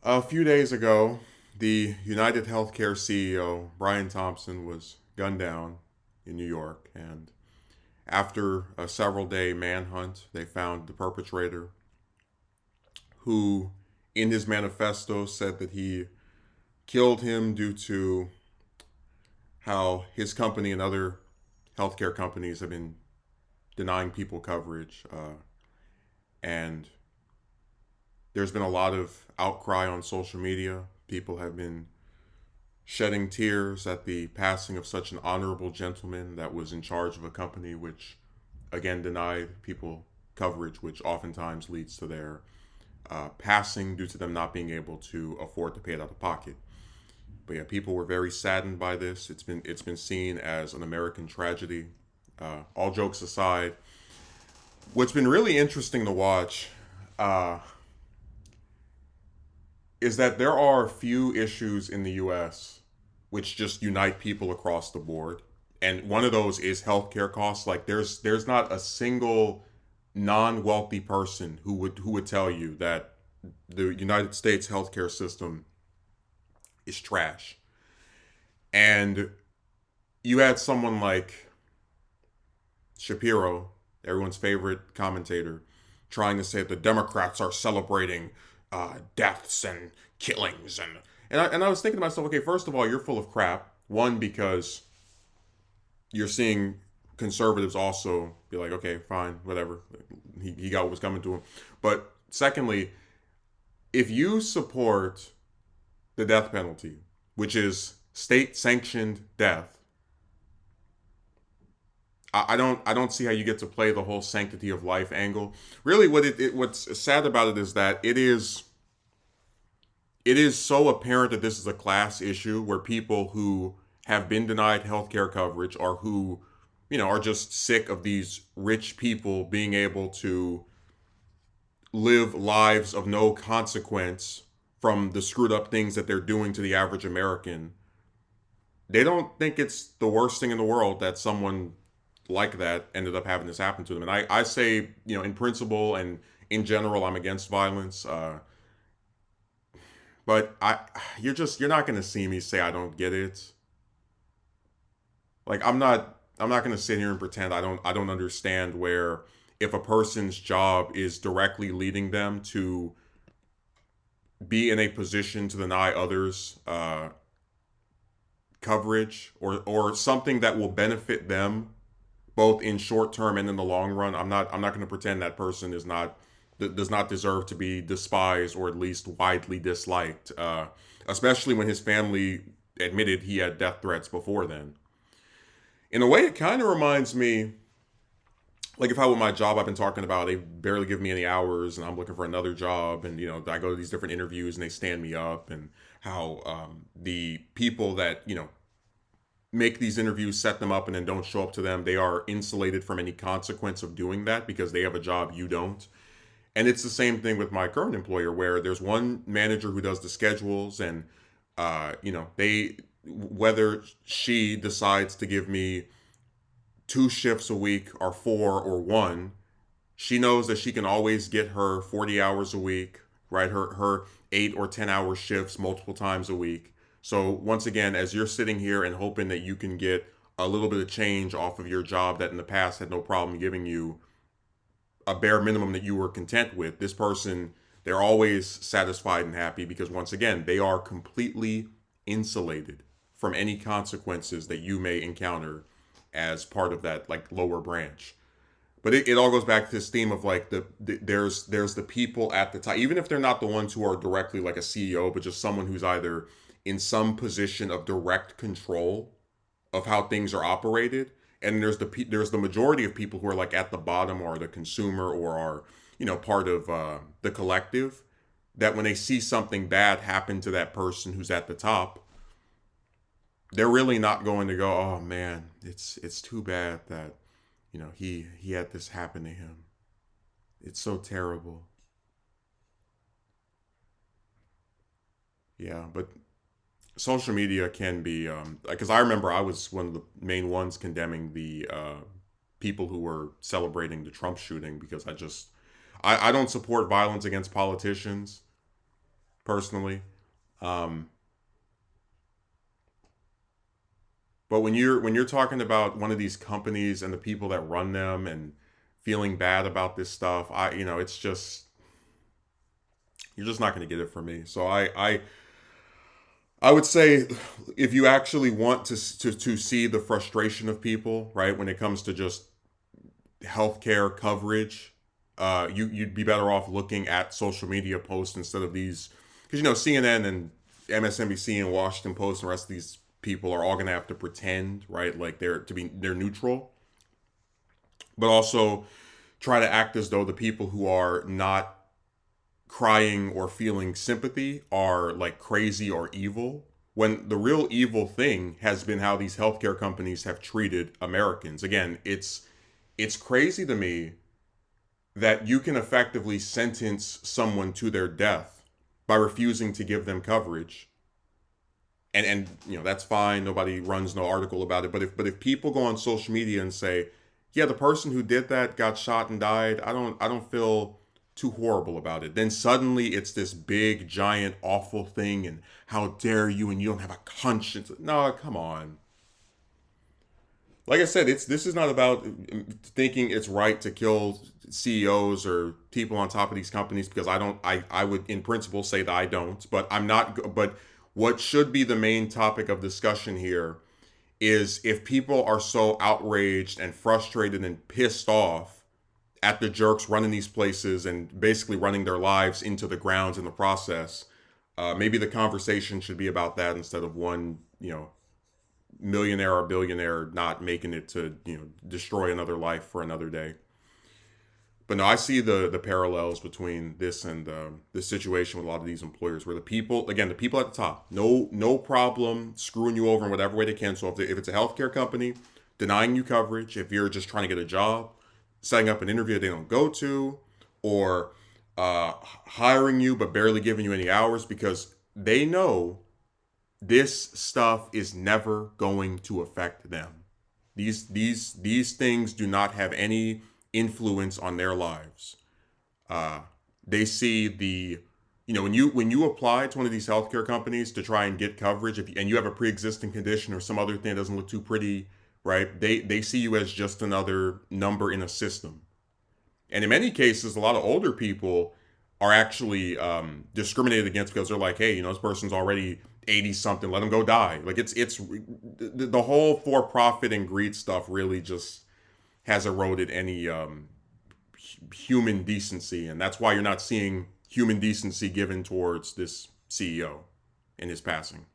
A few days ago, the UnitedHealthcare CEO, Brian Thompson, was gunned down in New York. And after a several day manhunt, they found the perpetrator who, in his manifesto, said that he killed him due to how his company and other healthcare companies have been denying people coverage. And there's been a lot of outcry on social media. People have been shedding tears at the passing of such an honorable gentleman that was in charge of a company which, again, denied people coverage, which oftentimes leads to their passing due to them not being able to afford to pay it out of pocket. But yeah, people were very saddened by this. It's been seen as an American tragedy. All jokes aside, what's been really interesting to watch uh, is that there are few issues in the U.S. which just unite people across the board, and one of those is healthcare costs. Like there's not a single non-wealthy person who would tell you that the United States healthcare system is trash. And you had someone like Shapiro, everyone's favorite commentator, trying to say that the Democrats are celebrating deaths and killings, and I was thinking to myself, okay, first of all, you're full of crap. One, because you're seeing conservatives also be like, okay, fine, whatever, he got what was coming to him. But secondly, if you support the death penalty, which is state sanctioned death, I don't see how you get to play the whole sanctity of life angle. Really, what's sad about it is that it is so apparent that this is a class issue where people who have been denied healthcare coverage or who, are just sick of these rich people being able to live lives of no consequence from the screwed up things that they're doing to the average American. They don't think it's the worst thing in the world that someone like that ended up having this happen to them. And I say, in principle and in general, I'm against violence. But you're not gonna see me say I don't get it. Like I'm not gonna sit here and pretend I don't understand where if a person's job is directly leading them to be in a position to deny others coverage or something that will benefit them both in short term and in the long run. I'm not going to pretend that person does not deserve to be despised or at least widely disliked, especially when his family admitted he had death threats before then. In a way, it kind of reminds me, like if I with my job I've been talking about, they barely give me any hours, and I'm looking for another job, and I go to these different interviews and they stand me up, and how the people that make these interviews, set them up, and then don't show up to them, they are insulated from any consequence of doing that because they have a job you don't. And it's the same thing with my current employer, where there's one manager who does the schedules, and they whether she decides to give me 2 shifts a week or four or one, she knows that she can always get her 40 hours a week, right? Her 8 or 10 hour shifts multiple times a week. So once again, as you're sitting here and hoping that you can get a little bit of change off of your job that in the past had no problem giving you a bare minimum that you were content with, this person, they're always satisfied and happy because once again, they are completely insulated from any consequences that you may encounter as part of that like lower branch. But it all goes back to this theme of like there's the people at the top, even if they're not the ones who are directly like a CEO, but just someone who's either in some position of direct control of how things are operated. And there's the majority of people who are like at the bottom or the consumer or are part of the collective, that when they see something bad happen to that person who's at the top, they're really not going to go, oh man, it's too bad that he had this happen to him. It's so terrible. Yeah, but social media can be because I remember I was one of the main ones condemning the people who were celebrating the Trump shooting because I don't support violence against politicians. personally. Um, but when you're talking about one of these companies and the people that run them and feeling bad about this stuff, it's just you're just not going to get it from me. So I would say if you actually want to see the frustration of people, right, when it comes to just healthcare coverage, you'd be better off looking at social media posts instead of these, because CNN and MSNBC and Washington Post and the rest of these people are all going to have to pretend, right, like they're neutral, but also try to act as though the people who are not crying or feeling sympathy are like crazy or evil, when the real evil thing has been how these healthcare companies have treated Americans. Again, it's crazy to me that you can effectively sentence someone to their death by refusing to give them coverage. And that's fine. Nobody runs no article about it. But if people go on social media and say, yeah, the person who did that got shot and died, I don't feel too horrible about it. Then suddenly it's this big, giant, awful thing, and how dare you, and you don't have a conscience. No, come on. Like I said, this is not about thinking it's right to kill CEOs or people on top of these companies, because I would in principle say that I don't, but I'm not. But what should be the main topic of discussion here is if people are so outraged and frustrated and pissed off at the jerks running these places and basically running their lives into the grounds in the process, maybe the conversation should be about that instead of one, millionaire or billionaire not making it to, destroy another life for another day. But no, I see the parallels between this and this situation with a lot of these employers, where the people at the top, no problem screwing you over in whatever way they can. So if it's a healthcare company denying you coverage, if you're just trying to get a job, setting up an interview they don't go to, or hiring you but barely giving you any hours because they know this stuff is never going to affect them. These things do not have any influence on their lives. Uh, they see when you apply to one of these healthcare companies to try and get coverage, and you have a pre-existing condition or some other thing that doesn't look too pretty, right? They see you as just another number in a system. And in many cases, a lot of older people are actually discriminated against because they're like, hey, this person's already 80 something, let them go die. Like it's the whole for profit and greed stuff really just has eroded any human decency, and that's why you're not seeing human decency given towards this CEO in his passing.